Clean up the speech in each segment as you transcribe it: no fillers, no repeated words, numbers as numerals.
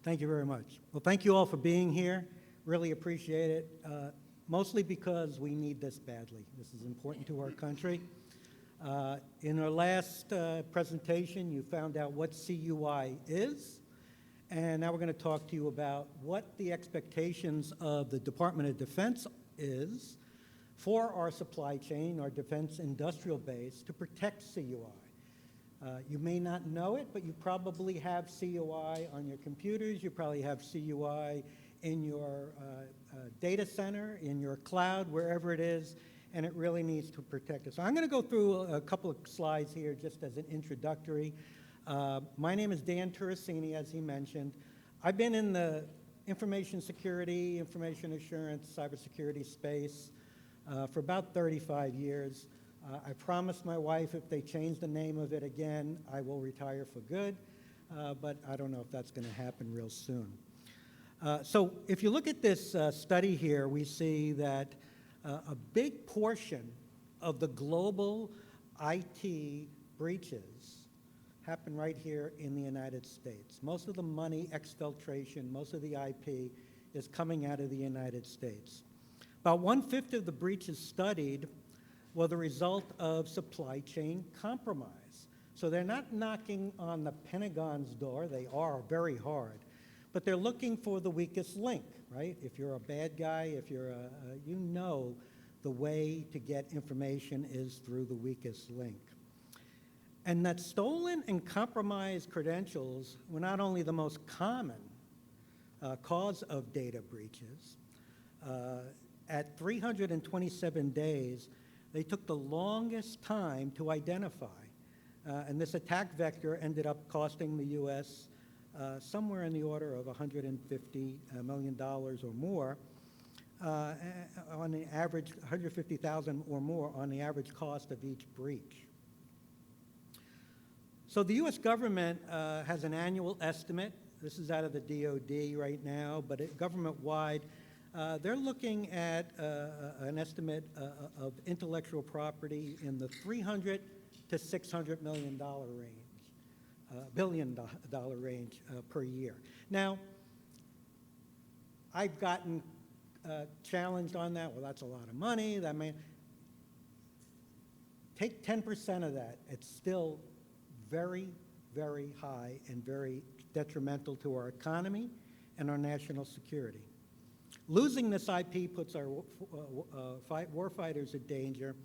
Thank you very much. Well, thank you all for being here. Really appreciate it, mostly because we need this badly. This is important to our country. In our last presentation, you found out what CUI is, and now we're going to talk to you about what the expectations of the Department of Defense is for our supply chain, our defense industrial base, to protect CUI. You may not know it, but you probably have CUI on your computers. You probably have CUI in your data center, in your cloud, wherever it is, and it really needs to protect us. So I'm going to go through a couple of slides here just as an introductory. My name is Dan Turricini, as he mentioned. I've been in the information security, information assurance, cybersecurity space for about 35 years. I promised my wife if they change the name of it again, I will retire for good, but I don't know if that's going to happen real soon. So if you look at this study here, we see that a big portion of the global IT breaches happen right here in the United States. Most of the money exfiltration, most of the IP is coming out of the United States. About 1/5 of the breaches studied were the result of supply chain compromise. So they're not knocking on the Pentagon's door. They are very hard. But they're looking for the weakest link, right? If you're a bad guy, if you're you know the way to get information is through the weakest link. And that stolen and compromised credentials were not only the most common cause of data breaches. At 327 days, they took the longest time to identify. And this attack vector ended up costing the U.S. Somewhere in the order of $150 million or more, on the average, $150,000 or more on the average cost of each breach. So the U.S. government has an annual estimate. This is out of the DoD right now, but government-wide, they're looking at an estimate of intellectual property in the $300 to $600 million range, billion dollar range per year. Now, I've gotten challenged on that. Well, that's a lot of money. That may take 10% of that. It's still very, very high and very detrimental to our economy and our national security. Losing this IP puts our warfighters in danger,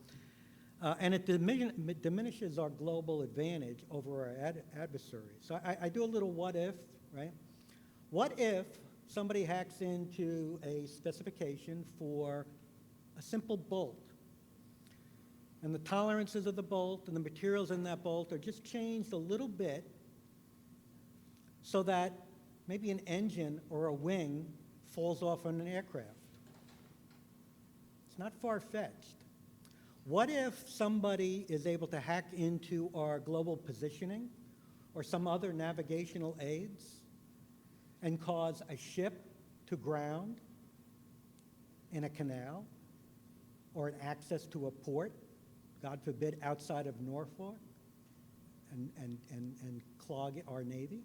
and it diminishes our global advantage over our adversaries. So I do a little what if, right? What if somebody hacks into a specification for a simple bolt, and the tolerances of the bolt and the materials in that bolt are just changed a little bit so that maybe an engine or a wing falls off on an aircraft? It's not far-fetched. What if somebody is able to hack into our global positioning or some other navigational aids and cause a ship to ground in a canal or an access to a port, God forbid, outside of Norfolk and clog our Navy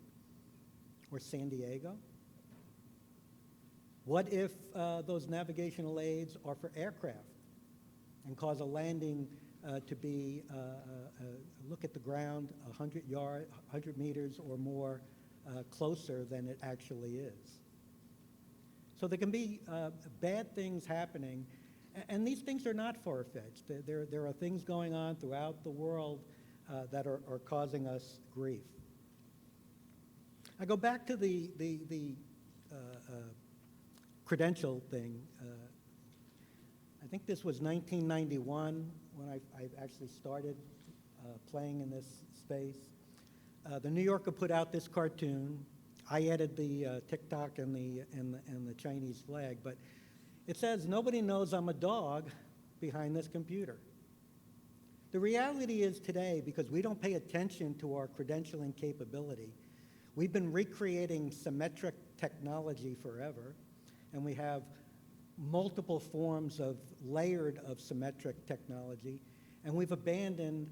or San Diego? What if those navigational aids are for aircraft and cause a landing to be, look at the ground 100 meters or more closer than it actually is? So there can be bad things happening, and these things are not far-fetched. There are things going on throughout the world that are causing us grief. I go back to the credential thing. I think this was 1991 when I actually started playing in this space. The New Yorker put out this cartoon. I added the TikTok and the Chinese flag, but it says, "Nobody knows I'm a dog behind this computer." The reality is today, because we don't pay attention to our credentialing capability, we've been recreating symmetric technology forever, and we have multiple forms of layered of symmetric technology, and we've abandoned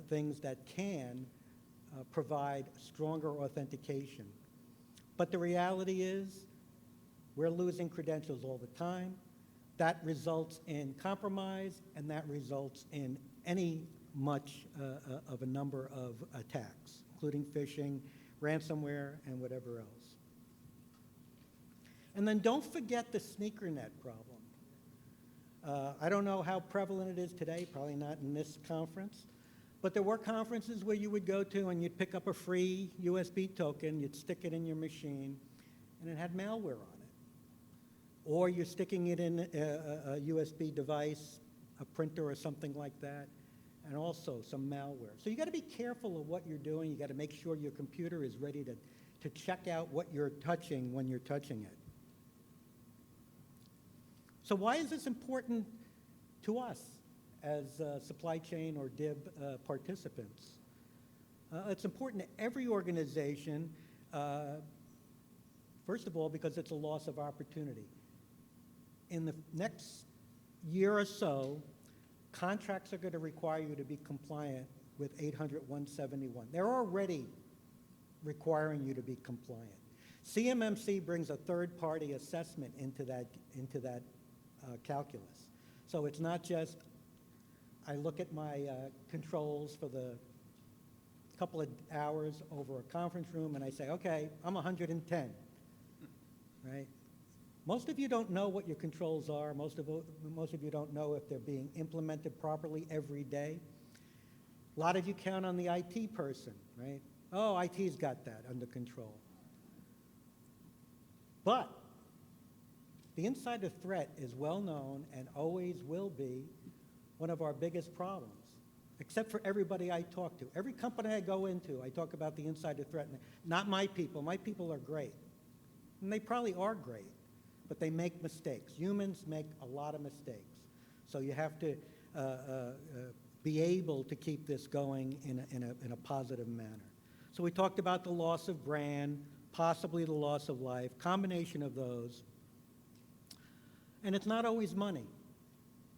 things that can provide stronger authentication. But the reality is we're losing credentials all the time. That results in compromise, and that results in any much of a number of attacks, including phishing, ransomware, and whatever else. And then don't forget the sneaker net problem. I don't know how prevalent it is today, probably not in this conference, but there were conferences where you would go to and you'd pick up a free USB token, you'd stick it in your machine, and it had malware on it. Or you're sticking it in a USB device, a printer or something like that, and also some malware. So you got to be careful of what you're doing. You got to make sure your computer is ready to check out what you're touching when you're touching it. So why is this important to us as supply chain or DIB participants? It's important to every organization, first of all, because it's a loss of opportunity. In the next year or so, contracts are going to require you to be compliant with 800-171. They're already requiring you to be compliant. CMMC brings a third-party assessment into that calculus. So it's not just I look at my controls for the couple of hours over a conference room and I say, okay, I'm 110, right? Most of you don't know what your controls are. Most of you don't know if they're being implemented properly every day. A lot of you count on the IT person, right? Oh, IT's got that under control. But the insider threat is well known and always will be one of our biggest problems, except for everybody I talk to. Every company I go into, I talk about the insider threat. Not my people. My people are great. And they probably are great, but they make mistakes. Humans make a lot of mistakes. So you have to be able to keep this going in a positive manner. So we talked about the loss of brand, possibly the loss of life, combination of those. And it's not always money,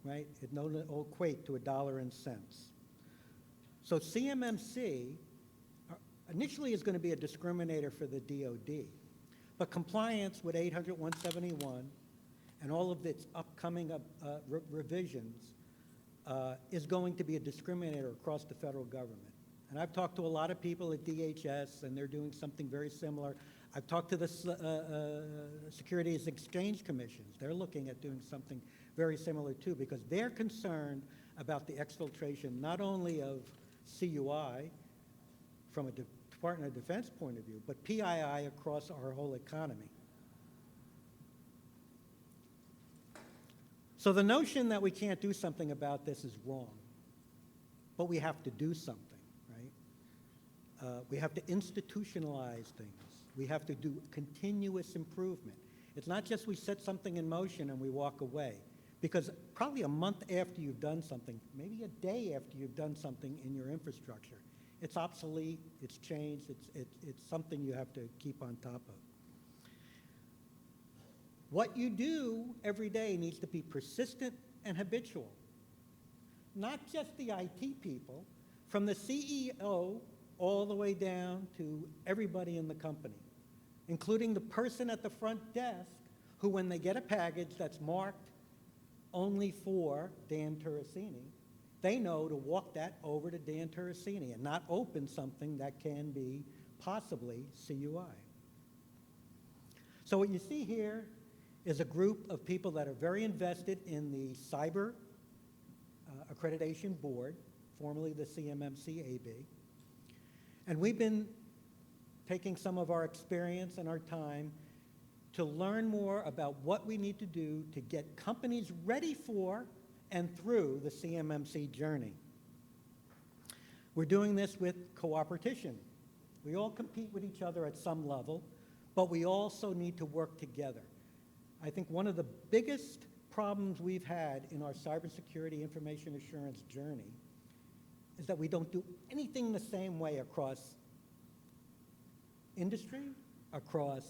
right? It will equate to $1 and cents. So CMMC initially is going to be a discriminator for the DoD, but compliance with 800-171 and all of its upcoming revisions is going to be a discriminator across the federal government. And I've talked to a lot of people at DHS, and they're doing something very similar. I've talked to the Securities Exchange Commissions. They're looking at doing something very similar too, because they're concerned about the exfiltration not only of CUI from a Department of Defense point of view, but PII across our whole economy. So the notion that we can't do something about this is wrong, but we have to do something, right? We have to institutionalize things. We have to do continuous improvement. It's not just we set something in motion and we walk away, because probably a month after you've done something, maybe a day after you've done something in your infrastructure, it's obsolete, it's changed, it's something you have to keep on top of. What you do every day needs to be persistent and habitual. Not just the IT people, from the CEO all the way down to everybody in the company, including the person at the front desk who, when they get a package that's marked only for Dan Turricini, they know to walk that over to Dan Turricini and not open something that can be possibly CUI. So what you see here is a group of people that are very invested in the Cyber Accreditation Board, formerly the CMMC AB. And we've been taking some of our experience and our time to learn more about what we need to do to get companies ready for and through the CMMC journey. We're doing this with cooperation. We all compete with each other at some level, but we also need to work together. I think one of the biggest problems we've had in our cybersecurity information assurance journey is that we don't do anything the same way across industry, across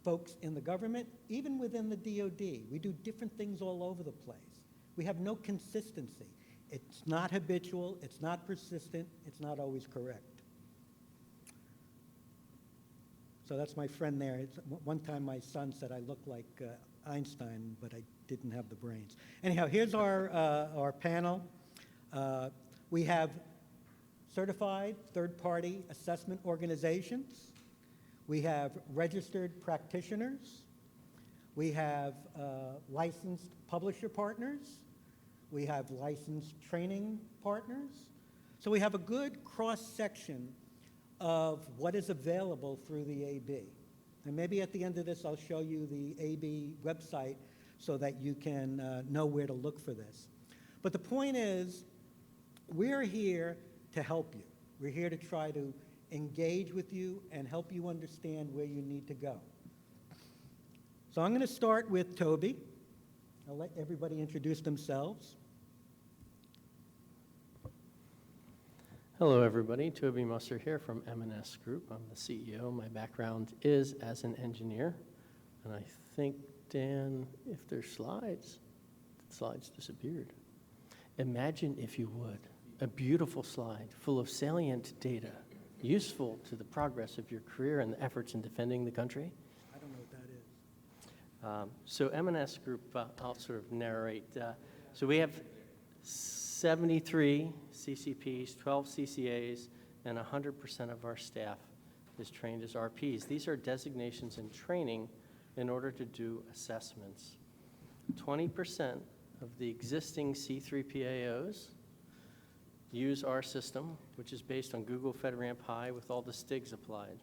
folks in the government, even within the DoD. We do different things all over the place. We have no consistency. It's not habitual, it's not persistent, it's not always correct. So that's my friend there. One time my son said I look like Einstein, but I didn't have the brains. Anyhow, here's our panel. We have certified third-party assessment organizations. We have registered practitioners. We have licensed publisher partners. We have licensed training partners. So we have a good cross-section of what is available through the AB. And maybe at the end of this, I'll show you the AB website so that you can know where to look for this. But the point is, we're here to help you. We're here to try to engage with you and help you understand where you need to go. So I'm going to start with Toby. I'll let everybody introduce themselves. Hello, everybody. Toby Musser here from M&S Group. I'm the CEO. My background is as an engineer. And I think, Dan, if there's slides, the slides disappeared. Imagine, if you would, a beautiful slide full of salient data, useful to the progress of your career and the efforts in defending the country. I don't know what that is. So M&S Group, I'll sort of narrate. So we have 73 CCPs, 12 CCAs, and 100% of our staff is trained as RPs. These are designations and training in order to do assessments. 20% of the existing C3PAOs use our system, which is based on Google FedRAMP High with all the STIGs applied.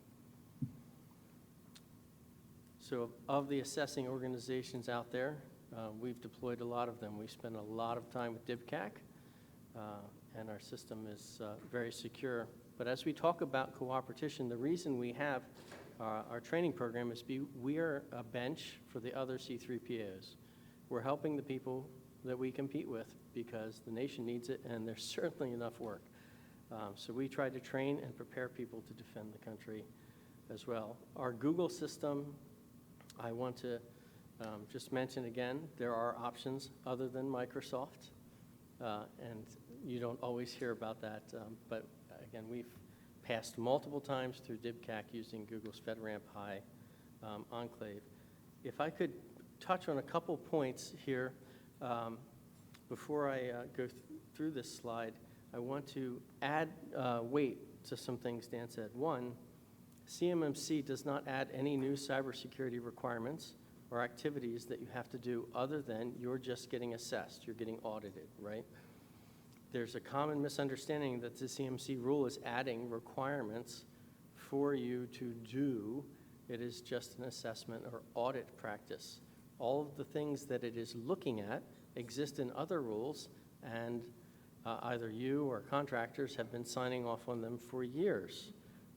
So of the assessing organizations out there, we've deployed a lot of them. We spend a lot of time with DIBCAC, and our system is very secure. But as we talk about cooperation, the reason we have our training program is we are a bench for the other C3PAOs. We're helping the people that we compete with because the nation needs it, and there's certainly enough work. So we try to train and prepare people to defend the country as well. Our Google system, I want to just mention again, there are options other than Microsoft, and you don't always hear about that, but again, we've passed multiple times through DIBCAC using Google's FedRAMP High enclave. If I could touch on a couple points here before I go through this slide, I want to add weight to some things Dan said. One, CMMC does not add any new cybersecurity requirements or activities that you have to do other than you're just getting assessed, you're getting audited, right? There's a common misunderstanding that the CMMC rule is adding requirements for you to do. It is just an assessment or audit practice. All of the things that it is looking at exist in other rules, and either you or contractors have been signing off on them for years.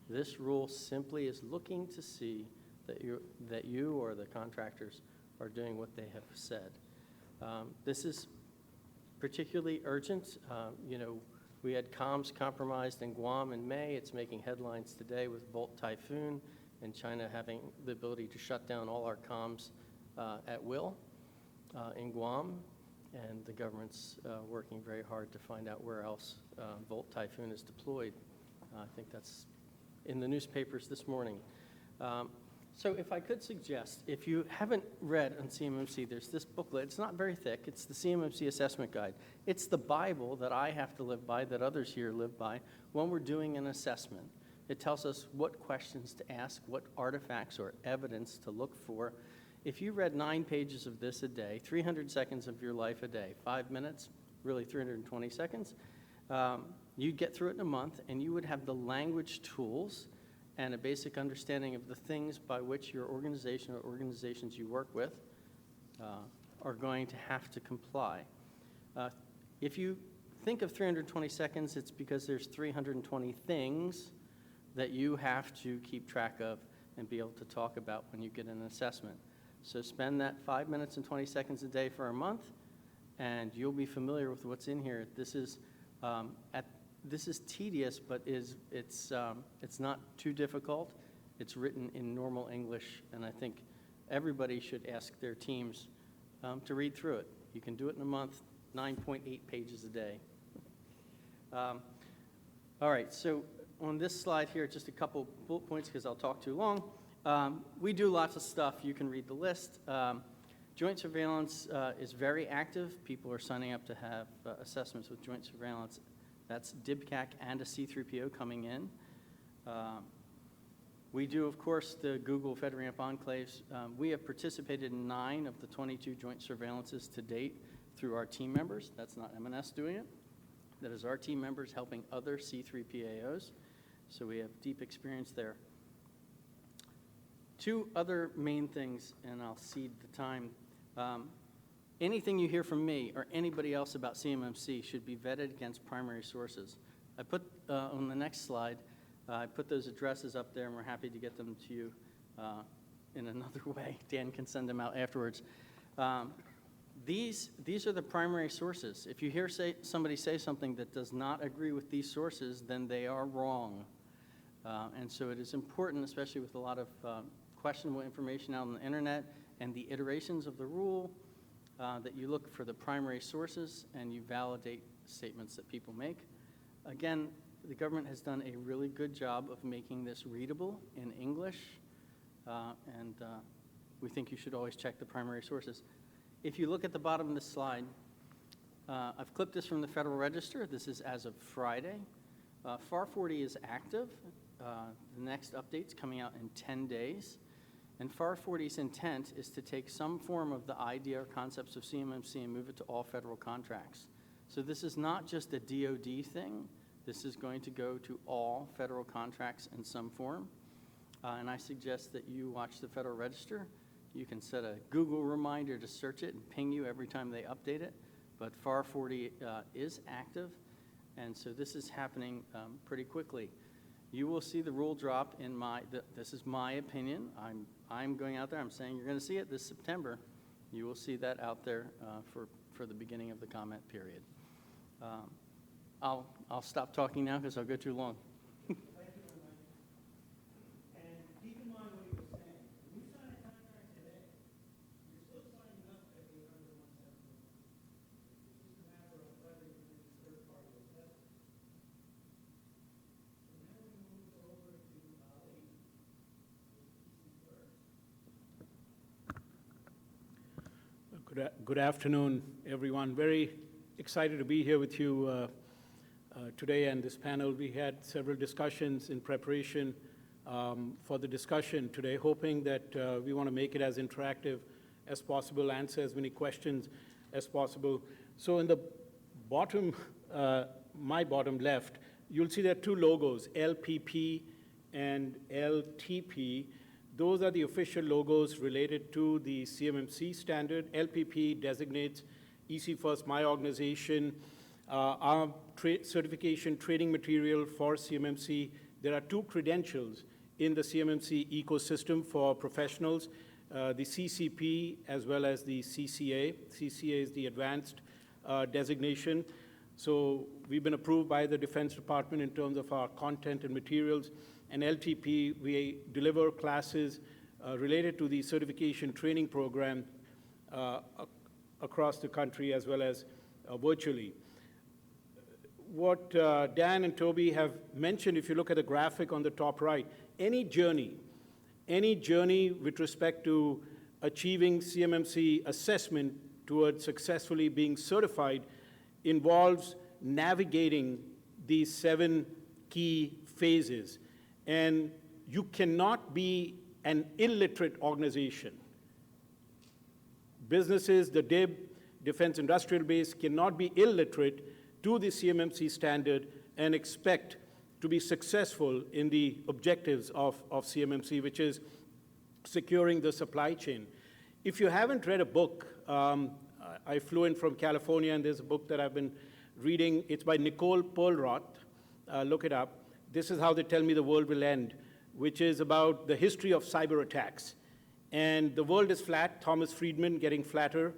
This rule simply is looking to see that you or the contractors are doing what they have said. This is particularly urgent. We had comms compromised in Guam in May. It's making headlines today with Volt Typhoon and China having the ability to shut down all our comms at will in Guam. And the government's working very hard to find out where else Volt Typhoon is deployed. I think that's in the newspapers this morning. So if I could suggest, if you haven't read on CMMC, there's this booklet. It's not very thick. It's the CMMC Assessment Guide. It's the Bible that I have to live by, that others here live by, when we're doing an assessment. It tells us what questions to ask, what artifacts or evidence to look for. If you read 9 pages of this a day, 300 seconds of your life a day, 5 minutes, really 320 seconds, you'd get through it in a month, and you would have the language tools and a basic understanding of the things by which your organization or organizations you work with are going to have to comply. If you think of 320 seconds, it's because there's 320 things that you have to keep track of and be able to talk about when you get an assessment. So spend that 5 minutes and 20 seconds a day for a month, and you'll be familiar with what's in here. This is this is tedious, but it's not too difficult. It's written in normal English, and I think everybody should ask their teams to read through it. You can do it in a month, 9.8 pages a day. All right, so on this slide here, just a couple bullet points because I'll talk too long. We do lots of stuff. You can read the list. Joint surveillance is very active. People are signing up to have assessments with joint surveillance. That's DIBCAC and a C3PO coming in. We do, of course, the Google FedRAMP enclaves. We have participated in 9 of the 22 joint surveillances to date through our team members. That's not M&S doing it. That is our team members helping other C3PAOs. So we have deep experience there. 2 other main things, and I'll cede the time. Anything you hear from me or anybody else about CMMC should be vetted against primary sources. I put on the next slide, I put those addresses up there, and we're happy to get them to you in another way. Dan can send them out afterwards. These are the primary sources. If you hear somebody say something that does not agree with these sources, then they are wrong. And so it is important, especially with a lot of questionable information out on the internet and the iterations of the rule, that you look for the primary sources and you validate statements that people make. Again, the government has done a really good job of making this readable in English, and we think you should always check the primary sources. If you look at the bottom of this slide, I've clipped this from the Federal Register. This is as of Friday. FAR 40 is active. The next update's coming out in 10 days. And FAR 40's intent is to take some form of the idea or concepts of CMMC and move it to all federal contracts. So this is not just a DoD thing. This is going to go to all federal contracts in some form. And I suggest that you watch the Federal Register. You can set a Google reminder to search it and ping you every time they update it. But FAR 40 is active, and so this is happening pretty quickly. You will see the rule drop in this is my opinion. I'm going out there, I'm saying you're going to see it this September. You will see that out there for the beginning of the comment period. I'll stop talking now because I'll go too long. Thank you very much. And keep in mind what he was saying. When you sign a contract today, you're still signing up at 800-170. It's just a matter of whether you use third-party assessment. So now we move over to Ali, Good afternoon, everyone. Very excited to be here with you today and this panel. We had several discussions in preparation for the discussion today, hoping that we want to make it as interactive as possible, answer as many questions as possible. So in the bottom, my bottom left, you'll see there are 2 logos, LPP and LTP. Those are the official logos related to the CMMC standard. LPP designates EC First, my organization, our certification training material for CMMC. There are 2 credentials in the CMMC ecosystem for professionals, the CCP as well as the CCA. CCA is the advanced designation. So we've been approved by the Defense Department in terms of our content and materials. And LTP, we deliver classes related to the certification training program across the country as well as virtually. What Dan and Toby have mentioned, if you look at the graphic on the top right, any journey with respect to achieving CMMC assessment towards successfully being certified involves navigating these 7 key phases. And you cannot be an illiterate organization. Businesses, the DIB, Defense Industrial Base, cannot be illiterate to the CMMC standard and expect to be successful in the objectives of CMMC, which is securing the supply chain. If you haven't read a book, I flew in from California, and there's a book that I've been reading. It's by Nicole Perlroth. Look it up. This is How They Tell Me the World Will End, which is about the history of cyber attacks. And the world is flat, Thomas Friedman getting flatter.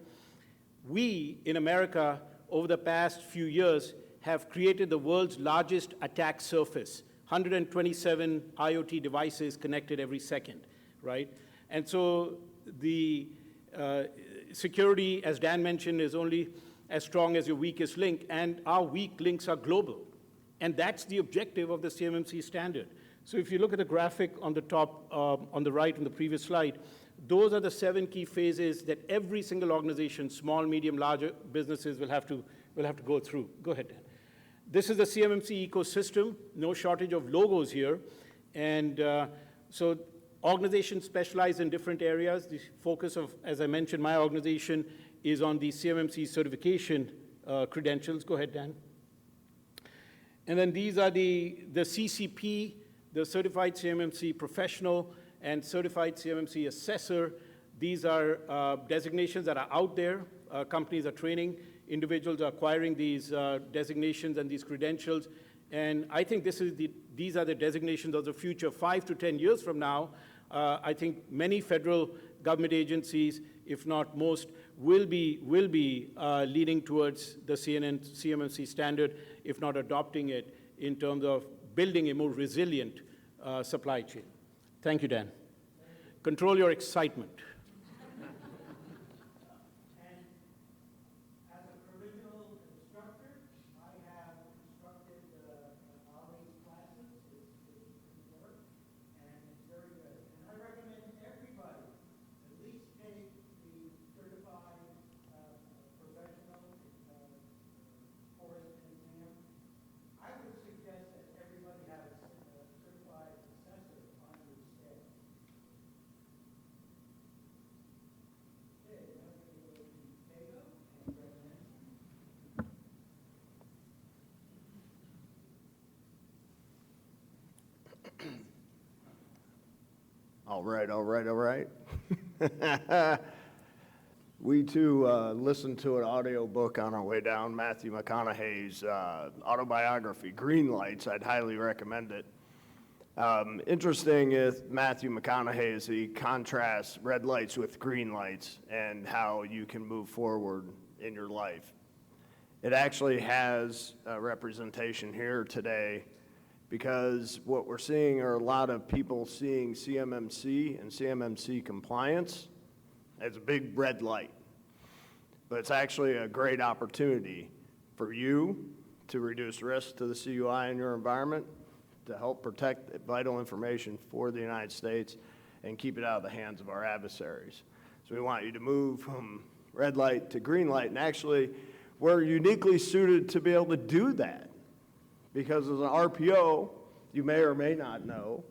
We, in America, over the past few years, have created the world's largest attack surface, 127 IoT devices connected every second, right? And so the security, as Dan mentioned, is only as strong as your weakest link, and our weak links are global. And that's the objective of the CMMC standard. So if you look at the graphic on the top, on the right in the previous slide, those are the 7 key phases that every single organization, small, medium, larger businesses will have to go through. Go ahead, Dan. This is the CMMC ecosystem, no shortage of logos here. And so organizations specialize in different areas. The focus of, as I mentioned, my organization is on the CMMC certification credentials. Go ahead, Dan. And then these are the CCP, the Certified CMMC Professional, and Certified CMMC Assessor. These are designations that are out there. Companies are training. Individuals are acquiring these designations and these credentials. And I think these are the designations of the future. 5 to 10 years from now, I think many federal government agencies, if not most, will be leading towards the CMMC standard, if not adopting it, in terms of building a more resilient supply chain. Thank you, Dan. Control your excitement. And as a provisional instructor, I have instructed all these classes. It's good work, and it's very good. And I recommend everybody at least take the certified professional course and exam. I would suggest that everybody have a certified assessor on your staff. Okay, now we're going to go to CAICO and recommend. All right, all right, all right. We too listened to an audio book on our way down, Matthew McConaughey's autobiography, Green Lights. I'd highly recommend it. Interesting is Matthew McConaughey is he contrasts red lights with green lights and how you can move forward in your life. It actually has a representation here today because what we're seeing are a lot of people seeing CMMC and CMMC compliance as a big red light. But it's actually a great opportunity for you to reduce risk to the CUI in your environment, to help protect vital information for the United States and keep it out of the hands of our adversaries. So we want you to move from red light to green light, and actually we're uniquely suited to be able to do that because as an RPO, you may or may not know,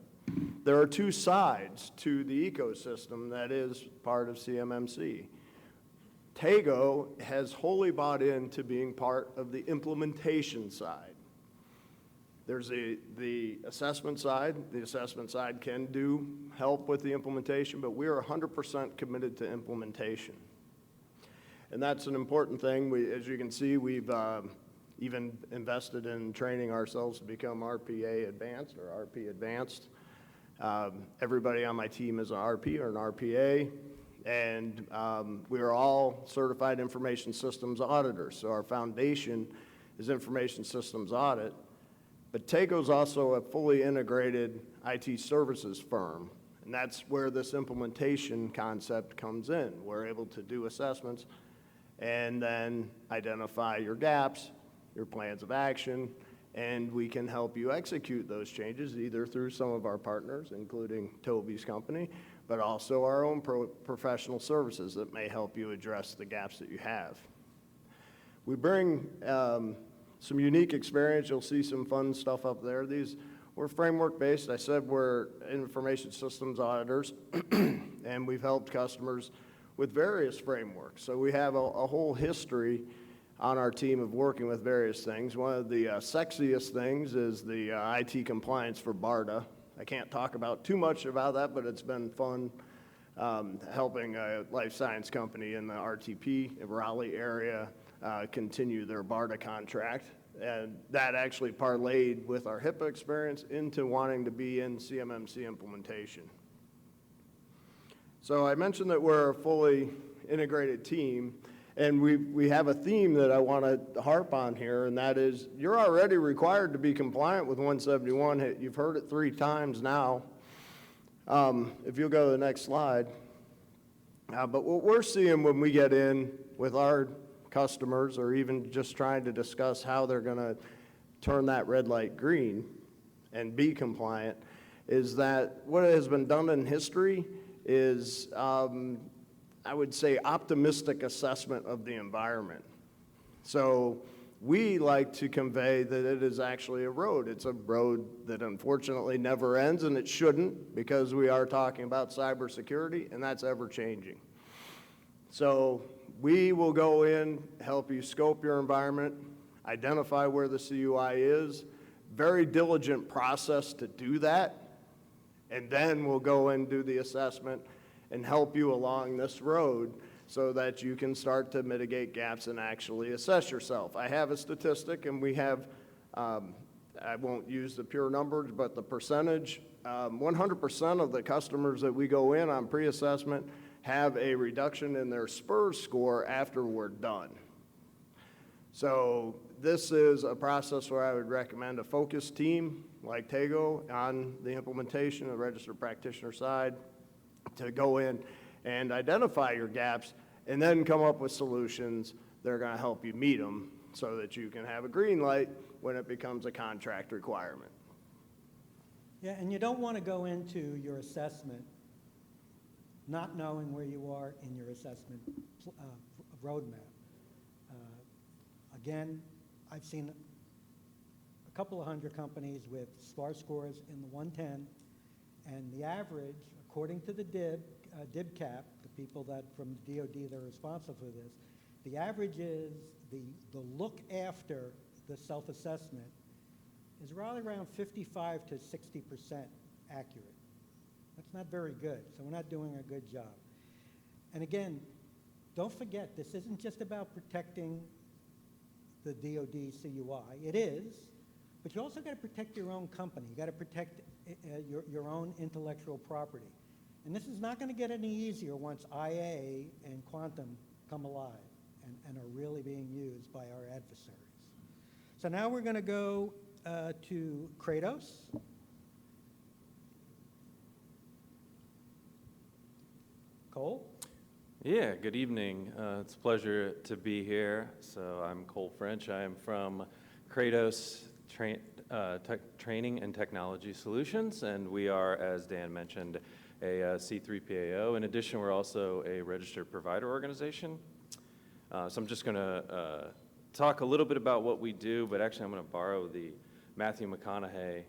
there are 2 sides to the ecosystem that is part of CMMC. CAICO has wholly bought into being part of the implementation side. There's the assessment side. The assessment side can do help with the implementation, but we are 100% committed to implementation. And that's an important thing. As you can see, we've even invested in training ourselves to become RPA Advanced or RP Advanced. Everybody on my team is an RP or an RPA, and we are all certified information systems auditors. So our foundation is information systems audit. But CAICO is also a fully integrated IT services firm, and that's where this implementation concept comes in. We're able to do assessments and then identify your gaps, your plans of action, and we can help you execute those changes either through some of our partners, including Toby's company, but also our own professional services that may help you address the gaps that you have. We bring some unique experience. You'll see some fun stuff up there. We're framework-based. I said we're information systems auditors, and we've helped customers with various frameworks. So we have a whole history on our team of working with various things. One of the sexiest things is the IT compliance for BARDA. I can't talk about too much about that, but it's been fun helping a life science company in the RTP Raleigh area continue their BARDA contract. And that actually parlayed with our HIPAA experience into wanting to be in CMMC implementation. So I mentioned that we're a fully integrated team, and we have a theme that I want to harp on here, and that is you're already required to be compliant with 171. You've heard it 3 times now. If you'll go to the next slide. But what we're seeing when we get in with our customers or even just trying to discuss how they're going to turn that red light green and be compliant is that what has been done in history is, I would say, optimistic assessment of the environment. So we like to convey that it is actually a road. It's a road that unfortunately never ends, and it shouldn't, because we are talking about cybersecurity, and that's ever changing. So we will go in, help you scope your environment, identify where the CUI is, very diligent process to do that, and then we'll go and do the assessment and help you along this road so that you can start to mitigate gaps and actually assess yourself. I have a statistic, and we have, I won't use the pure numbers, but the percentage, 100% of the customers that we go in on pre-assessment have a reduction in their SPURS score after we're done. So this is a process where I would recommend a focused team like CAICO on the implementation, the registered practitioner side, to go in and identify your gaps and then come up with solutions that are going to help you meet them so that you can have a green light when it becomes a contract requirement. Yeah, and you don't want to go into your assessment not knowing where you are in your assessment roadmap. Again, I've seen a couple of hundred companies with SPAR scores in the 110, and the average, according to the DIBCAP, the people that from DoD that are responsible for this, the average is the look after the self-assessment is right around 55 to 60% accurate. That's not very good, so we're not doing a good job. And again, don't forget, this isn't just about protecting the DoD CUI. It is, but you also got to protect your own company. You got to protect your own intellectual property. And this is not going to get any easier once IA and quantum come alive and are really being used by our adversaries. So now we're going to go to Kratos. Cole? Yeah, good evening. It's a pleasure to be here. So I'm Cole French. I am from Kratos Training and Technology Solutions, and we are, as Dan mentioned, a C3PAO. In addition, we're also a registered provider organization. So I'm just going to talk a little bit about what we do, but actually I'm going to borrow the Matthew McConaughey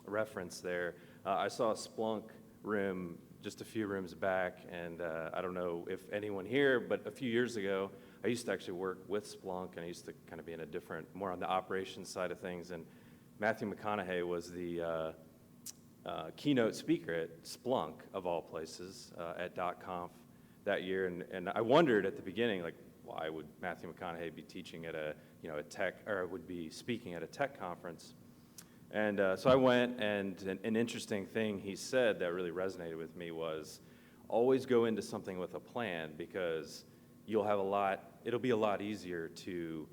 reference there. I saw a Splunk room just a few rooms back, and I don't know if anyone here, but a few years ago, I used to actually work with Splunk, and I used to kind of be in a different, more on the operations side of things, and Matthew McConaughey was the keynote speaker at Splunk, of all places, at .conf that year, and I wondered at the beginning, like, why would Matthew McConaughey be teaching at a, a tech, or would be speaking at a tech conference? And so I went, and an interesting thing he said that really resonated with me was always go into something with a plan, because you'll have it'll be a lot easier to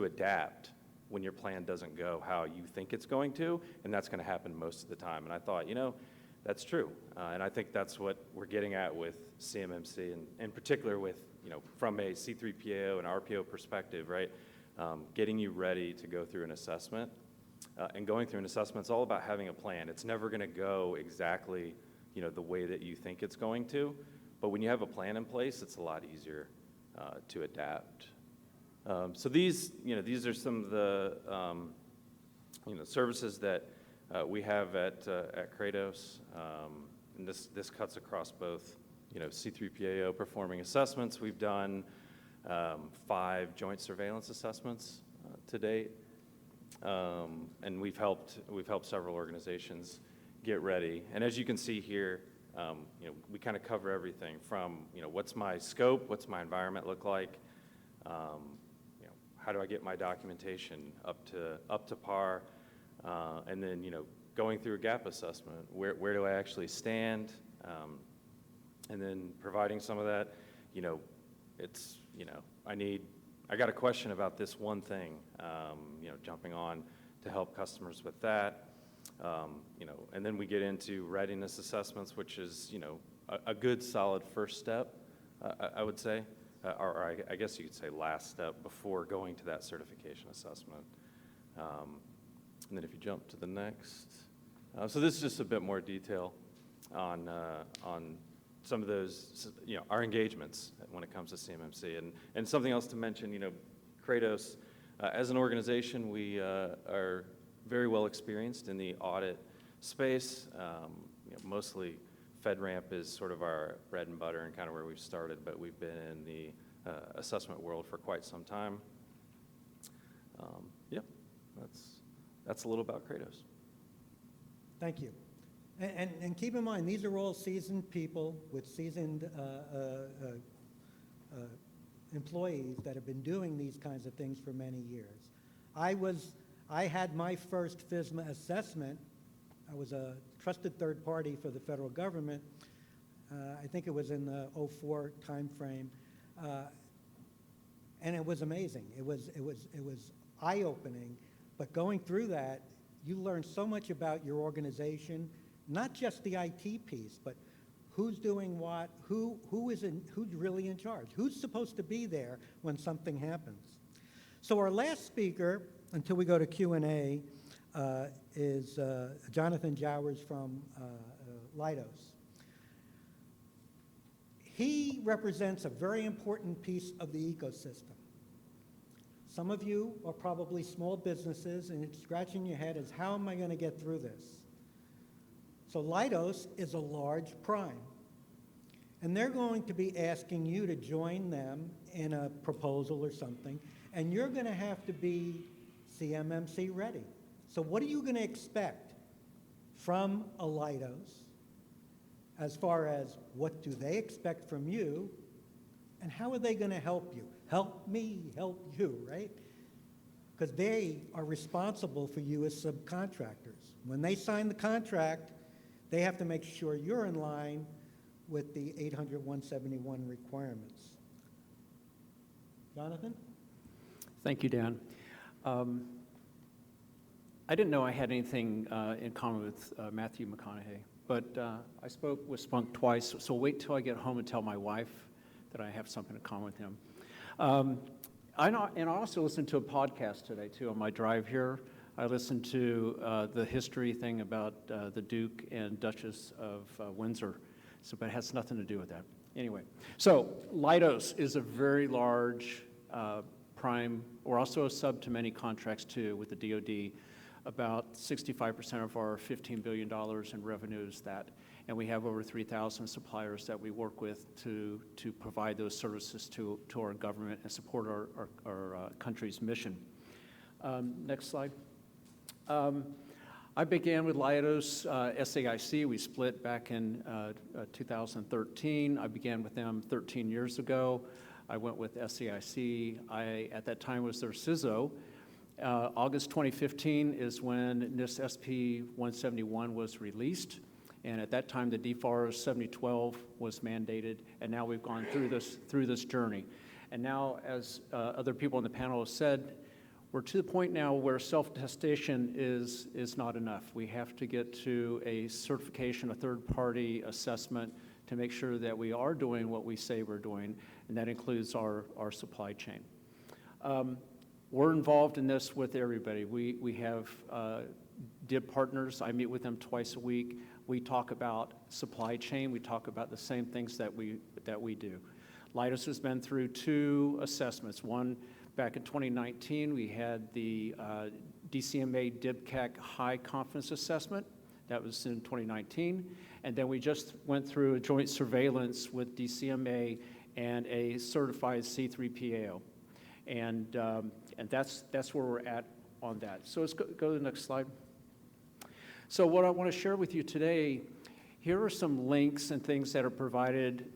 adapt when your plan doesn't go how you think it's going to, and that's going to happen most of the time. And I thought, that's true. And I think that's what we're getting at with CMMC, and in particular with, from a C3PAO and RPO perspective, right? Getting you ready to go through an assessment. And going through an assessment is all about having a plan. It's never going to go exactly, the way that you think it's going to. But when you have a plan in place, it's a lot easier to adapt. So these are some of the, services that we have at Kratos. And this cuts across both, C3PAO performing assessments. We've done 5 joint surveillance assessments to date. And we've helped several organizations get ready. And as you can see here, we kind of cover everything from, what's my scope, what's my environment look like, how do I get my documentation up to par, and then, going through a gap assessment, where do I actually stand, and then providing some of that, I got a question about this one thing, jumping on to help customers with that, and then we get into readiness assessments, which is, a good solid first step, I would say, or I guess you could say last step before going to that certification assessment. And then if you jump to the next, So this is just a bit more detail on some of those, our engagements when it comes to CMMC. And something else to mention, Kratos, as an organization, we are very well experienced in the audit space. Mostly FedRAMP is sort of our bread and butter and kind of where we've started, but we've been in the assessment world for quite some time. That's a little about Kratos. Thank you. And keep in mind, these are all seasoned people with seasoned employees that have been doing these kinds of things for many years. I had my first FISMA assessment. I was a trusted third party for the federal government. I think it was in the 04 timeframe, and it was amazing. It was eye-opening. But going through that, you learn so much about your organization, not just the IT piece, but who's doing what, who's really in charge, who's supposed to be there when something happens. So our last speaker, until we go to Q&A, is Jonathan Jowers from Leidos. He represents a very important piece of the ecosystem. Some of you are probably small businesses and it's scratching your head as how am I going to get through this? So Leidos is a large prime. And they're going to be asking you to join them in a proposal or something, and you're going to have to be CMMC ready. So what are you going to expect from a Leidos as far as what do they expect from you, and how are they going to help you? Help me, help you, right? Because they are responsible for you as subcontractors. When they sign the contract, they have to make sure you're in line with the 800-171 requirements. Jonathan? Thank you, Dan. I didn't know I had anything in common with Matthew McConaughey, but I spoke with Spunk twice, so wait till I get home and tell my wife that I have something in common with him. I also listened to a podcast today, too, on my drive here. I listened to the history thing about the Duke and Duchess of Windsor, but it has nothing to do with that. Anyway, so Leidos is a very large prime. We're also a sub to many contracts, too, with the DoD. About 65% of our $15 billion in revenues that, and we have over 3,000 suppliers that we work with to provide those services to our government and support our country's mission. Next slide. I began with Leidos SAIC. We split back in 2013. I began with them 13 years ago. I went with SAIC. I, at that time, was their CISO. August 2015 is when NIST SP 171 was released. And at that time, the DFAR 7012 was mandated, and now we've gone through this journey. And now, as other people on the panel have said, we're to the point now where self-attestation is not enough. We have to get to a certification, a third-party assessment to make sure that we are doing what we say we're doing, and that includes our supply chain. We're involved in this with everybody. We have DIB partners. I meet with them twice a week. We talk about supply chain. We talk about the same things that we do. Leidos has been through 2 assessments. One, back in 2019, we had the DCMA DIBCAC High Confidence Assessment. That was in 2019. And then we just went through a joint surveillance with DCMA and a certified C3PAO. And that's where we're at on that. So let's go to the next slide. So what I want to share with you today, here are some links and things that are provided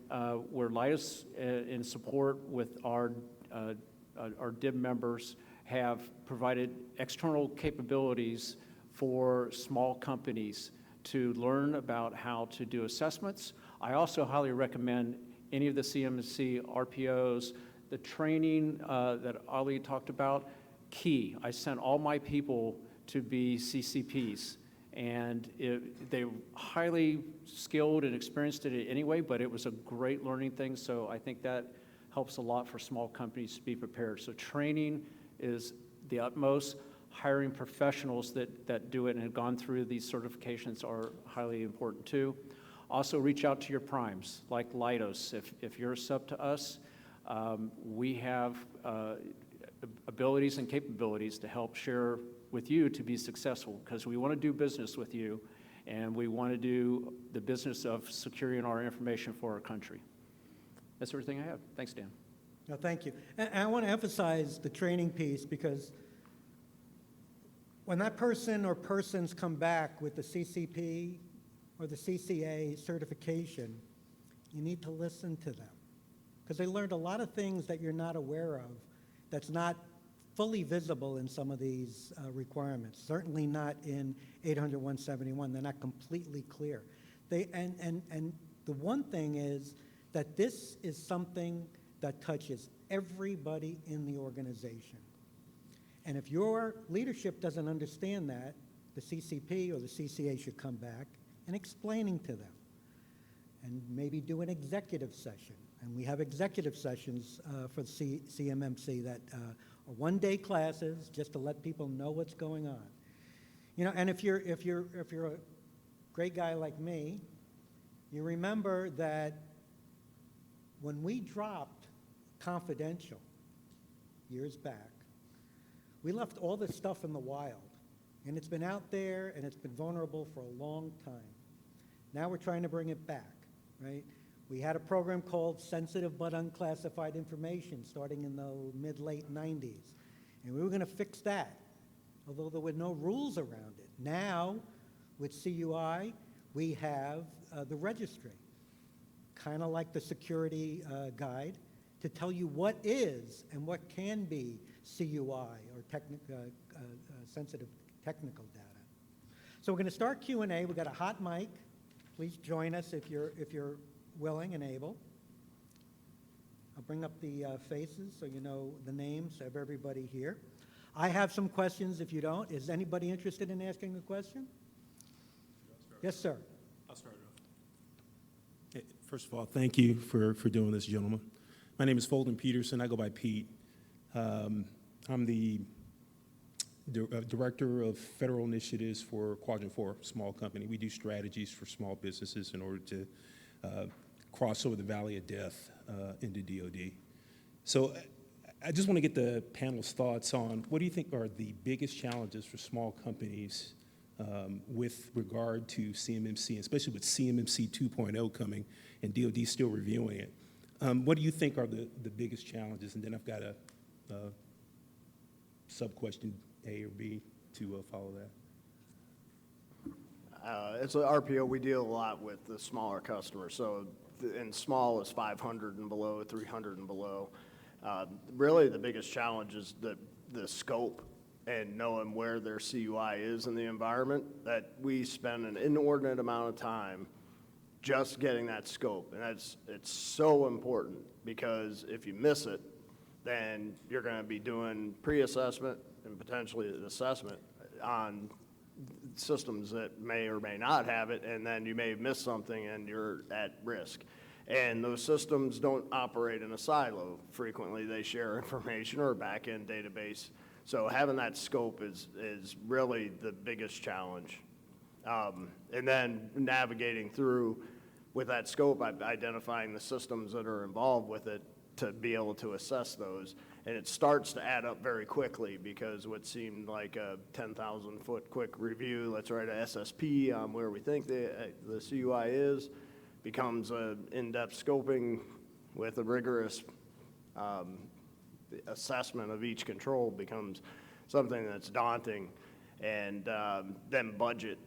where Leidos, in support with our DIB members, have provided external capabilities for small companies to learn about how to do assessments. I also highly recommend any of the CMMC RPOs, the training that Ali talked about, key. I sent all my people to be CCPs. And they're highly skilled and experienced at it anyway, but it was a great learning thing, so I think that helps a lot for small companies to be prepared. So training is the utmost. hiring professionals that do it and have gone through these certifications are highly important too. Also, reach out to your primes, like Leidos. If you're a sub to us, we have abilities and capabilities to help share with you to be successful, because we want to do business with you, and we want to do the business of securing our information for our country. That's everything I have. Thanks, Dan. No, thank you. And I want to emphasize the training piece, because when that person or persons come back with the CCP or the CCA certification, you need to listen to them, because they learned a lot of things that you're not aware of that's not fully visible in some of these requirements, certainly not in 800-171. They're not completely clear. And the one thing is that this is something that touches everybody in the organization. And if your leadership doesn't understand that, the CCP or the CCA should come back and explaining to them, and maybe do an executive session. And we have executive sessions for the CMMC that are one-day classes just to let people know what's going on. You know, and if you're a great guy like me, you remember that when we dropped confidential years back, we left all this stuff in the wild, and it's been out there and it's been vulnerable for a long time. Now we're trying to bring it back, right? We had a program called Sensitive But Unclassified Information starting in the mid-late 90s, and we were going to fix that, although there were no rules around it. Now, with CUI, we have the registry, kind of like the security guide, to tell you what is and what can be CUI, or sensitive technical data. So we're going to start Q&A. We've got a hot mic. Please join us if you're willing and able. I'll bring up the faces so you know the names of everybody here. I have some questions if you don't. Is anybody interested in asking a question? Yes, sir. I'll start it off. First of all, thank you for doing this, gentlemen. My name is Folden Peterson. I go by Pete. I'm the Director of Federal Initiatives for Quadrant 4, small company. We do strategies for small businesses in order to cross over the valley of death into DOD. So I just want to get the panel's thoughts on what do you think are the biggest challenges for small companies with regard to CMMC, especially with CMMC 2.0 coming and DOD still reviewing it. What do you think are the biggest challenges? And then I've got a sub-question A or B to follow that. As an RPO, we deal a lot with the smaller customers. So, and small is 500 and below, 300 and below. Really, the biggest challenge is the scope and knowing where their CUI is in the environment. That we spend an inordinate amount of time just getting that scope, and it's so important, because if you miss it, then you're going to be doing pre-assessment and potentially an assessment on systems that may or may not have it, and then you may miss something and you're at risk. And those systems don't operate in a silo. Frequently they share information or a back-end database. So having that scope is really the biggest challenge. And then navigating through with that scope, identifying the systems that are involved with it to be able to assess those. And it starts to add up very quickly, because what seemed like a 10,000-foot quick review, let's write an SSP on where we think the CUI is, becomes an in-depth scoping with a rigorous assessment of each control, becomes something that's daunting, and then budget.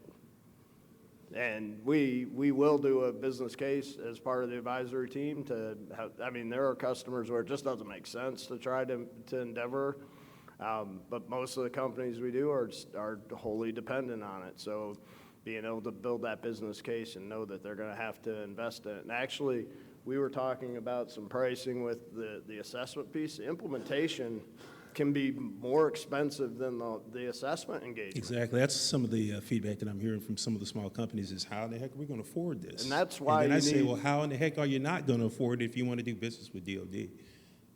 And we will do a business case as part of the advisory team to have, I mean, there are customers where it just doesn't make sense to try to endeavor, but most of the companies we do are wholly dependent on it. So being able to build that business case and know that they're going to have to invest in it. And actually, we were talking about some pricing with the assessment piece. The implementation can be more expensive than the assessment engagement. Exactly. That's some of the feedback that I'm hearing from some of the small companies is, how the heck are we going to afford this? And that's why and then you I say, need- well, how in the heck are you not going to afford it if you want to do business with DOD?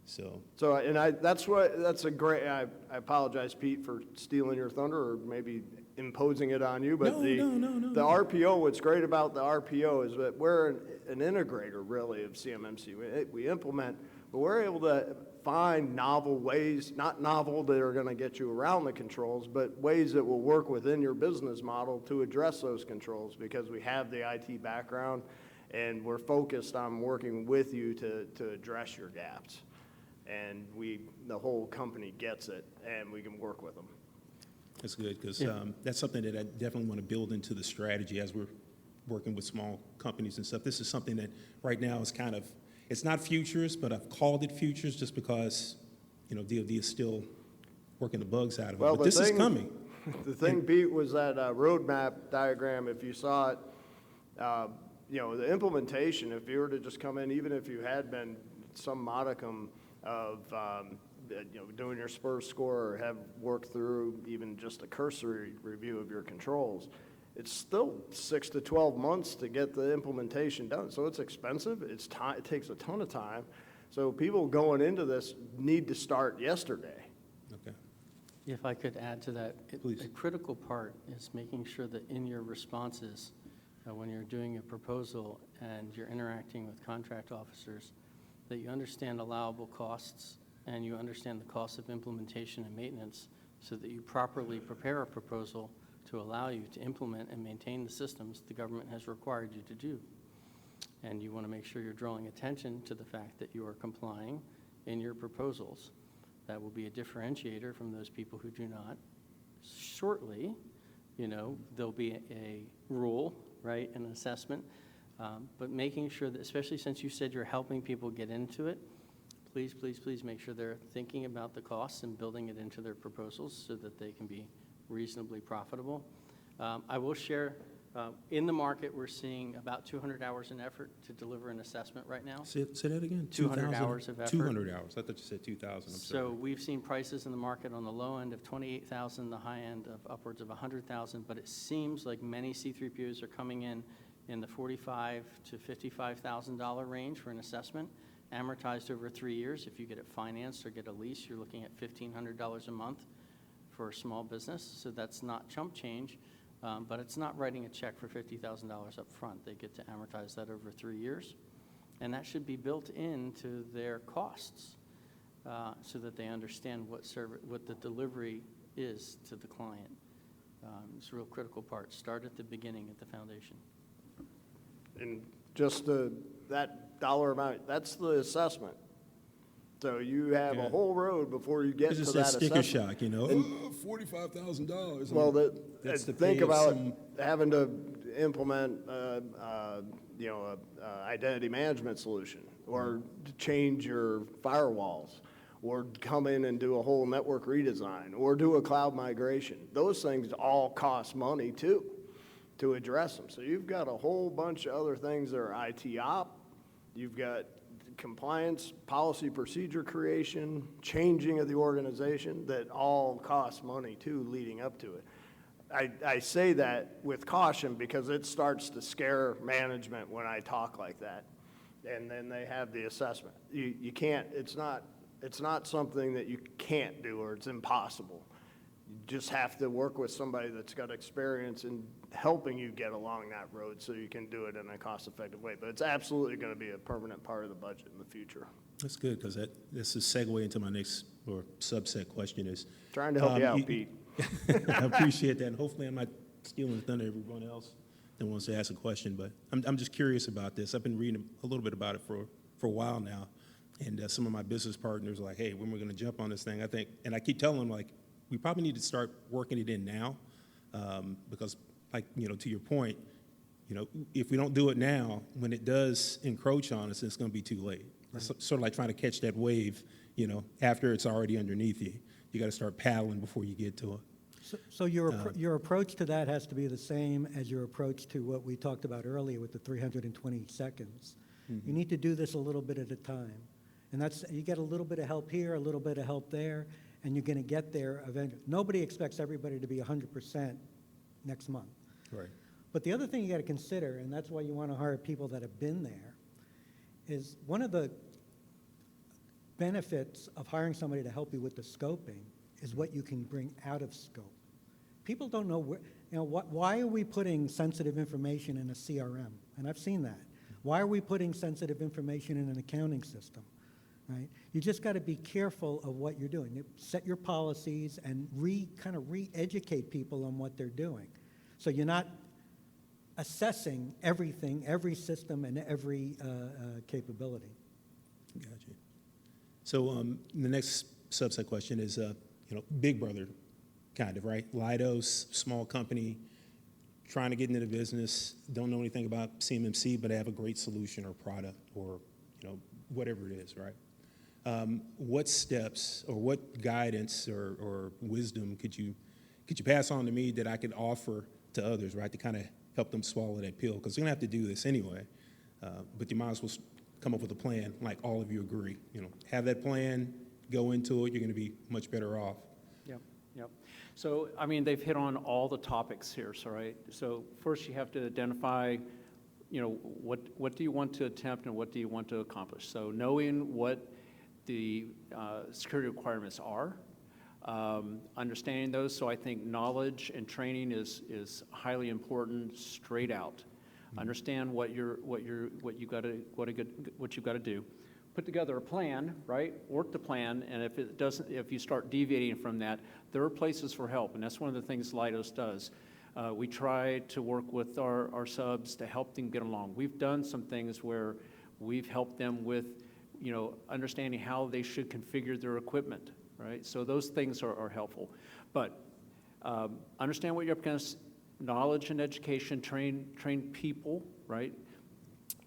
So, and that's a great, I apologize, Pete, for stealing your thunder or maybe imposing it on you, but No. the RPO, what's great about the RPO is that we're an integrator, really, of CMMC. We implement, but we're able to find novel ways, not novel that are going to get you around the controls, but ways that will work within your business model to address those controls, because we have the IT background and we're focused on working with you to address your gaps. And the whole company gets it, and we can work with them. That's good, because that's something that I definitely want to build into the strategy as we're working with small companies and stuff. This is something that right now is kind of, it's not futures, but I've called it futures just because, DOD is still working the bugs out of it. Well, But this is coming. The thing, Pete, was that roadmap diagram, if you saw it, the implementation, if you were to just come in, even if you had been some modicum of, doing your SPURS score or have worked through even just a cursory review of your controls, it's still 6 to 12 months to get the implementation done. So it's expensive, it takes a ton of time. So people going into this need to start yesterday. Okay. If I could add to that, Please. a critical part is making sure that in your responses, when you're doing a proposal and you're interacting with contract officers, that you understand allowable costs and you understand the cost of implementation and maintenance, so that you properly prepare a proposal to allow you to implement and maintain the systems the government has required you to do. And you want to make sure you're drawing attention to the fact that you are complying in your proposals. That will be a differentiator from those people who do not. Shortly, there'll be a rule, right, an assessment, but making sure that, especially since you said you're helping people get into it, please make sure they're thinking about the costs and building it into their proposals so that they can be reasonably profitable. I will share, in the market, we're seeing about 200 hours in effort to deliver an assessment right now. Say that again? 200 hours of effort. 200 hours. I thought you said 2,000. I'm sorry. So we've seen prices in the market on the low end of $28,000, the high end of upwards of $100,000, but it seems like many C3POs are coming in the $45,000 to $55,000 range for an assessment, amortized over 3 years. If you get it financed or get a lease, you're looking at $1,500 a month for a small business. So that's not chump change, but it's not writing a check for $50,000 up front. They get to amortize that over 3 years. And that should be built into their costs so that they understand what the delivery is to the client. It's a real critical part. Start at the beginning, at the foundation. And just that dollar amount, that's the assessment. So you have a whole road before you get It's to just that that sticker assessment. shock, $45,000. Well, That's the think pay of about some- having to implement, identity management solution, or to change your firewalls, or come in and do a whole network redesign, or do a cloud migration. Those things all cost money too, to address them. So you've got a whole bunch of other things that are IT op. You've got compliance, policy procedure creation, changing of the organization that all cost money too leading up to it. I say that with caution because it starts to scare management when I talk like that. And then they have the assessment. You can't, it's not something that you can't do or it's impossible. You just have to work with somebody that's got experience in helping you get along that road so you can do it in a cost-effective way. But it's absolutely going to be a permanent part of the budget in the future. That's good, because this is segue into my next or subset question is. Trying to help you out, Pete. I appreciate that, and hopefully I'm not stealing the thunder of everyone else that wants to ask a question, but I'm just curious about this. I've been reading a little bit about it for a while now, and some of my business partners are like, hey, when we're going to jump on this thing, I think, and I keep telling them, like, we probably need to start working it in now, because, like, to your point, if we don't do it now, when it does encroach on us, it's going to be too late. Right. It's sort of like trying to catch that wave, after it's already underneath you. You got to start paddling before you get to it. So your approach to that has to be the same as your approach to what we talked about earlier with the 320 seconds. Mm-hmm. You need to do this a little bit at a time. And you get a little bit of help here, a little bit of help there, and you're going to get there eventually. Nobody expects everybody to be 100% next month. Right. But the other thing you got to consider, and that's why you want to hire people that have been there, is one of the benefits of hiring somebody to help you with the scoping is what you can bring out of scope. People don't know where, why are we putting sensitive information in a CRM? And I've seen that. Why are we putting sensitive information in an accounting system, right? You just got to be careful of what you're doing. Set your policies and kind of re-educate people on what they're doing. So you're not assessing everything, every system, and every capability. Gotcha. So the next subset question is, Big Brother, kind of, right? Leidos, small company, trying to get into the business, don't know anything about CMMC, but have a great solution or product or, whatever it is, right? What steps or what guidance or wisdom could you pass on to me that I could offer to others, right, to kind of help them swallow that pill? Because they're going to have to do this anyway, but you might as well come up with a plan like all of you agree. Have that plan, go into it, you're going to be much better off. Yep. So, I mean, they've hit on all the topics here, so, right? So first you have to identify, what do you want to attempt and what do you want to accomplish? So knowing what the security requirements are, understanding those. So I think knowledge and training is highly important straight out. Understand what you got to do. Put together a plan, right? Work the plan, and if you start deviating from that, there are places for help, and that's one of the things Leidos does. We try to work with our subs to help them get along. We've done some things where we've helped them with, understanding how they should configure their equipment, right? So those things are helpful. But understand what you're up against, knowledge and education, train people, right?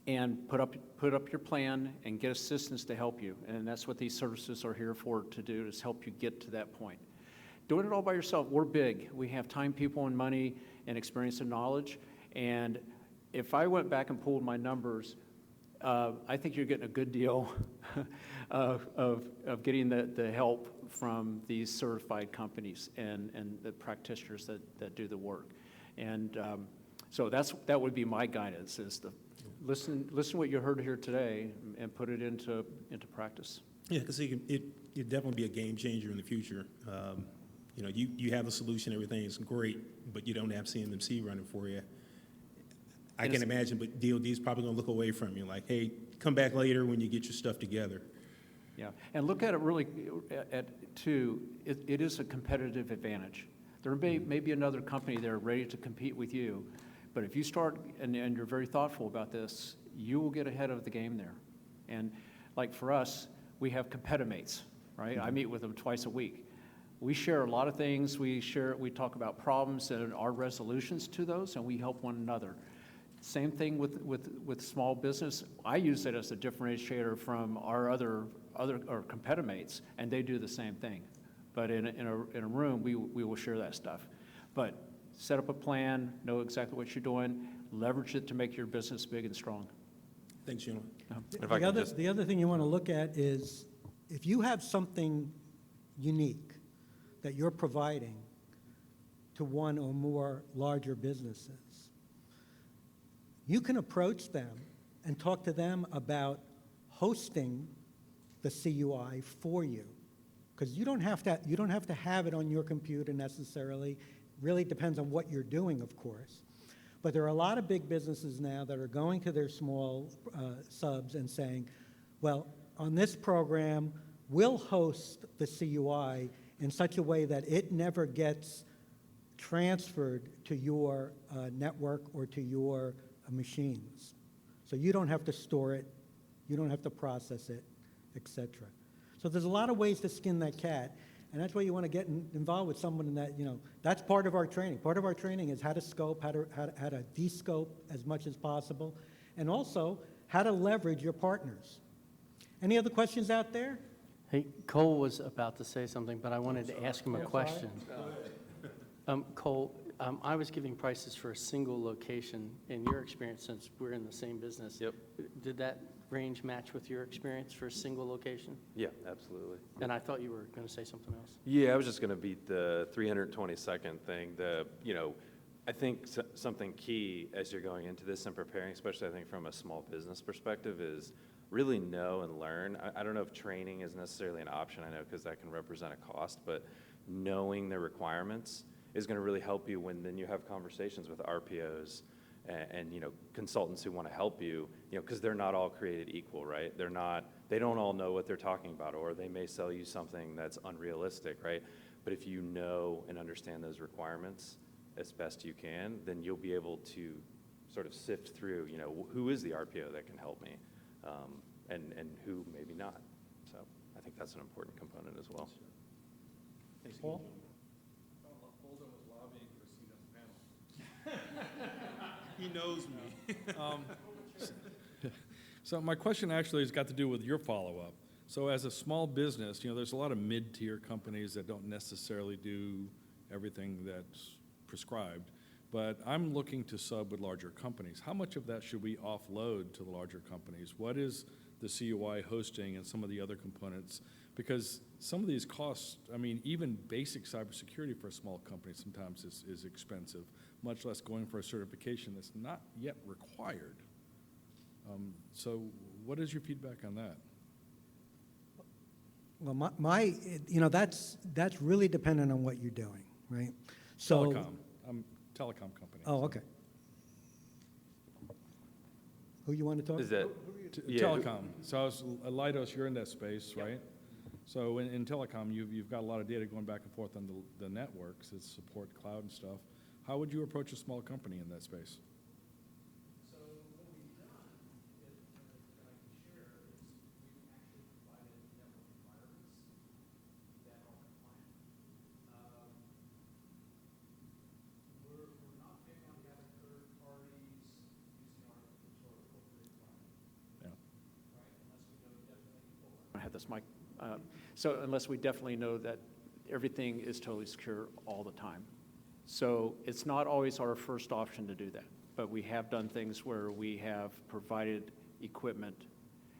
And put up your plan and get assistance to help you. And that's what these services are here for, to do, is help you get to that point. Doing it all by yourself, we're big. We have time, people, and money, and experience and knowledge. And if I went back and pulled my numbers, I think you're getting a good deal of getting the help from these certified companies and the practitioners that do the work. And so that would be my guidance, is to listen what you heard here today and put it into practice. Yeah, because it'd definitely be a game changer in the future. You have a solution, everything is great, but you don't have CMMC running for you. I can imagine, but DOD's probably going to look away from you, like, hey, come back later when you get your stuff together. Yeah, and look at it really too. It is a competitive advantage. There may be another company there ready to compete with you, but if you start and you're very thoughtful about this, you will get ahead of the game there. And like for us, we have competimates, right? I meet with them twice a week. We share a lot of things. We talk about problems and our resolutions to those, and we help one another. Same thing with small business. I use it as a differentiator from our other competimates, and they do the same thing. But in a room, we will share that stuff. But set up a plan, know exactly what you're doing, leverage it to make your business big and strong. Thanks, gentlemen. The other thing you want to look at is, if you have something unique that you're providing to one or more larger businesses, you can approach them and talk to them about hosting the CUI for you, because you don't have to have it on your computer necessarily. Really depends on what you're doing, of course. But there are a lot of big businesses now that are going to their small subs and saying, well, on this program, we'll host the CUI in such a way that it never gets transferred to your network or to your machines. So you don't have to store it, you don't have to process it, etc. So there's a lot of ways to skin that cat. And that's why you want to get involved with someone that, that's part of our training. Part of our training is how to scope, how to de-scope as much as possible, and also how to leverage your partners. Any other questions out there? Hey, Cole was about to say something, but I wanted to ask him a question. Cole, I was giving prices for a single location. In your experience, since we're in the same business, Yep. Did that range match with your experience for a single location? Yeah, absolutely. And I thought you were going to say something else. Yeah, I was just going to beat the 322nd thing. I think something key as you're going into this and preparing, especially I think from a small business perspective, is really know and learn. I don't know if training is necessarily an option, I know, because that can represent a cost, but knowing the requirements is going to really help you when then you have conversations with RPOs and you know, consultants who want to help you, you know, because they're not all created equal, right? They don't all know what they're talking about, or they may sell you something that's unrealistic, right? But if you know and understand those requirements as best you can, then you'll be able to sort of sift through, you know, who is the RPO that can help me, and who maybe not. So I think that's an important component as well. Paul? Holden was lobbying for a seat on the panel. He knows me. So my question actually has got to do with your follow-up. So as a small business, you know, there's a lot of mid-tier companies that don't necessarily do everything that's prescribed, but I'm looking to sub with larger companies. How much of that should we offload to the larger companies? What is the CUI hosting and some of the other components? Because some of these costs, I mean, even basic cybersecurity for a small company sometimes is expensive, much less going for a certification that's not yet required. So what is your feedback on that? Well, you know, that's really dependent on what you're doing, right? So, Telecom company. Oh, okay. Who you want to talk? Is that, Telecom. So Leidos, you're in that space, right? So in telecom, you've got a lot of data going back and forth on the networks that support cloud and stuff. How would you approach a small company in that space? So what we've done is, that I can share, is we've actually provided network environments that are compliant. We're not big on having third parties using our sort of corporate environment, Yeah. right? Unless we know definitely. I have this mic. So unless we definitely know that everything is totally secure all the time. So it's not always our first option to do that, but we have done things where we have provided equipment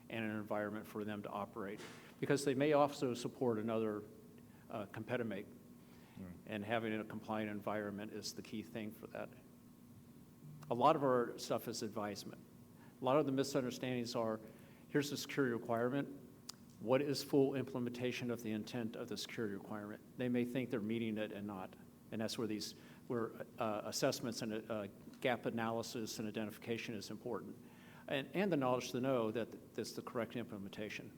and an environment for them to operate, because they may also support another competitor, and having a compliant environment is the key thing for that. A lot of our stuff is advisement. A lot of the misunderstandings are, here's the security requirement. What is full implementation of the intent of the security requirement? They may think they're meeting it and not. And that's where assessments and gap analysis and identification is important. And the knowledge to know that that's the correct implementation.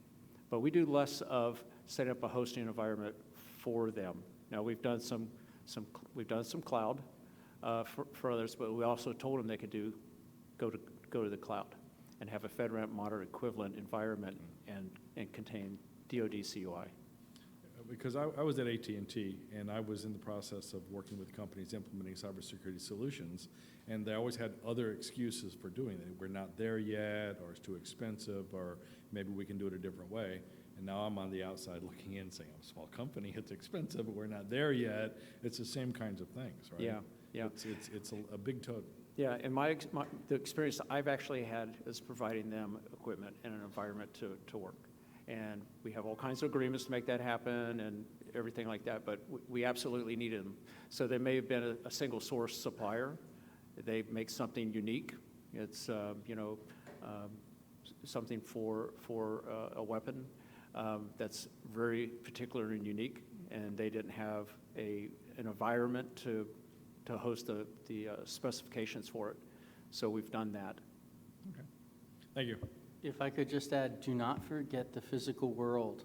But we do less of setting up a hosting environment for them. Now, we've done some cloud for others, but we also told them they could go to the cloud and have a FedRAMP moderate equivalent environment and contain DoD CUI. Because I was at AT&T, and I was in the process of working with companies implementing cybersecurity solutions, and they always had other excuses for doing it. We're not there yet, or it's too expensive, or maybe we can do it a different way. And now I'm on the outside looking in saying, I'm a small company, it's expensive, but we're not there yet. It's the same kinds of things, right? Yeah. It's a big total. Yeah, and the experience I've actually had is providing them equipment and an environment to work. And we have all kinds of agreements to make that happen and everything like that, but we absolutely needed them. So they may have been a single source supplier. They make something unique. It's, something for a weapon that's very particular and unique, and they didn't have an environment to host the specifications for it. So we've done that. Okay. Thank you. If I could just add, do not forget the physical world.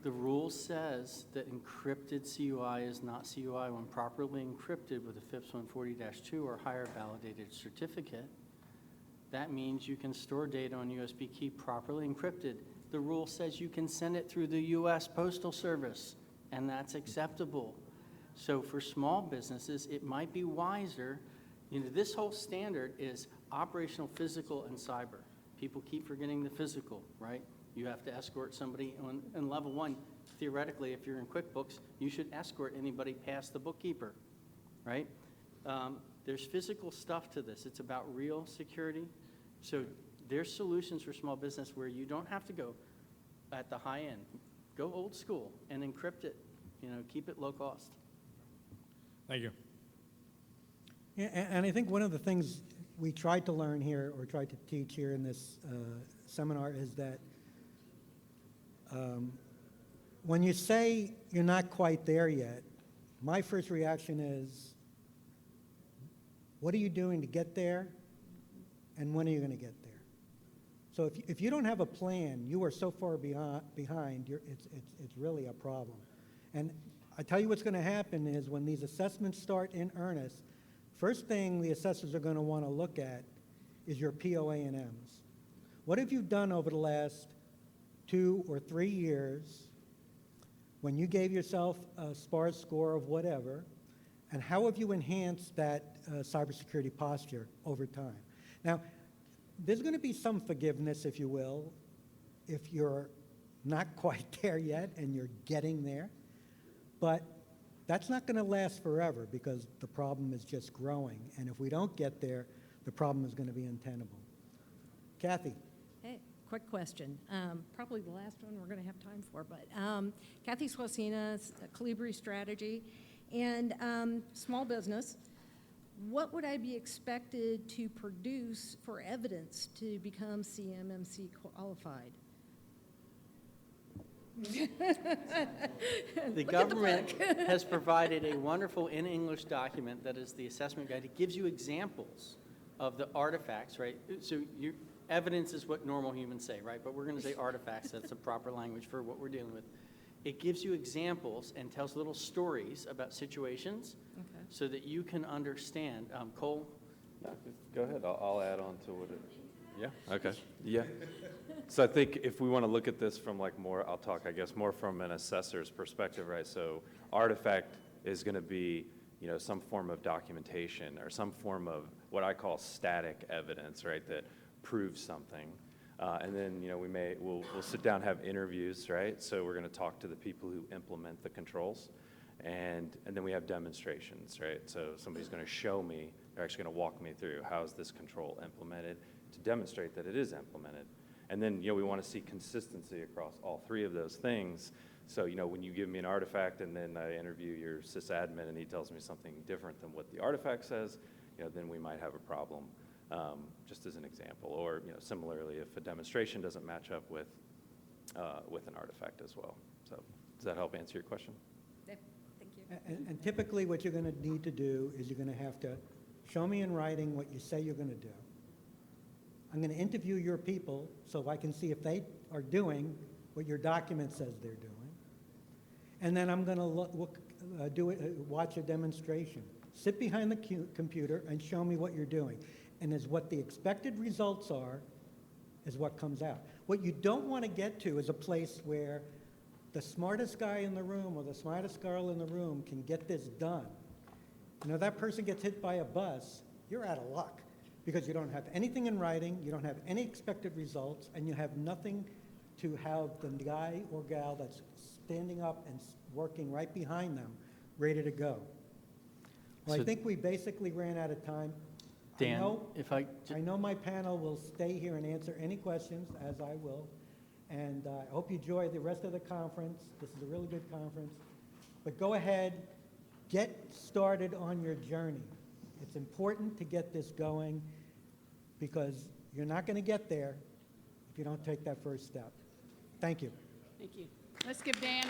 The rule says that encrypted CUI is not CUI when properly encrypted with a FIPS 140-2 or higher validated certificate. That means you can store data on USB key properly encrypted. The rule says you can send it through the U.S. Postal Service, and that's acceptable. So for small businesses, it might be wiser. You know, this whole standard is operational, physical, and cyber. People keep forgetting the physical, right? You have to escort somebody on level 1. Theoretically, if you're in QuickBooks, you should escort anybody past the bookkeeper, right? There's physical stuff to this. It's about real security. So there's solutions for small business where you don't have to go at the high end. Go old school and encrypt it. You know, keep it low cost. Thank you. Yeah, and I think one of the things we tried to learn here, or tried to teach here in this seminar, is that when you say you're not quite there yet, my first reaction is, what are you doing to get there, and when are you going to get there? So if you don't have a plan, you are so far behind, it's really a problem. And I tell you what's going to happen is when these assessments start in earnest, first thing the assessors are going to want to look at is your POA&Ms. What have you done over the last 2 or 3 years when you gave yourself a SPARS score of whatever, and how have you enhanced that cybersecurity posture over time? Now, there's going to be some forgiveness, if you will, if you're not quite there yet and you're getting there, but that's not going to last forever because the problem is just growing, and if we don't get there, the problem is going to be untenable. Kathy. Hey, quick question. Probably the last one we're going to have time for, but Kathy Swasina, Calibri Strategy, and small business. What would I be expected to produce for evidence to become CMMC qualified? The government has provided a wonderful in English document that is the assessment guide. It gives you examples of the artifacts, right? So evidence is what normal humans say, right? But we're going to say artifacts. That's the proper language for what we're dealing with. It gives you examples and tells little stories about situations so that you can understand. Cole? No, go ahead. I'll add on to what it. Yeah. Okay. Yeah. So I think if we want to look at this from like more, I'll talk, I guess, more from an assessor's perspective, right? So artifact is going to be, some form of documentation or some form of what I call static evidence, right, that proves something. And then, we'll sit down, have interviews, right? So we're going to talk to the people who implement the controls. And then we have demonstrations, right? So somebody's going to show me, they're actually going to walk me through how is this control implemented to demonstrate that it is implemented. And then, we want to see consistency across all 3 of those things. So, when you give me an artifact and then I interview your sysadmin and he tells me something different than what the artifact says, then we might have a problem, just as an example. Or, similarly, if a demonstration doesn't match up with an artifact as well. So does that help answer your question? Thank you. And typically what you're going to need to do is you're going to have to show me in writing what you say you're going to do. I'm going to interview your people so I can see if they are doing what your document says they're doing. And then I'm going to watch a demonstration. Sit behind the computer and show me what you're doing. And as what the expected results are is what comes out. What you don't want to get to is a place where the smartest guy in the room or the smartest girl in the room can get this done. That person gets hit by a bus, you're out of luck because you don't have anything in writing, you don't have any expected results, and you have nothing to have the guy or gal that's standing up and working right behind them ready to go. Well, So I think we basically ran out of time. Dan, I know my panel will stay here and answer any questions, as I will. And I hope you enjoy the rest of the conference. This is a really good conference. But go ahead, get started on your journey. It's important to get this going because you're not going to get there if you don't take that first step. Thank you. Thank you. Let's give Dan a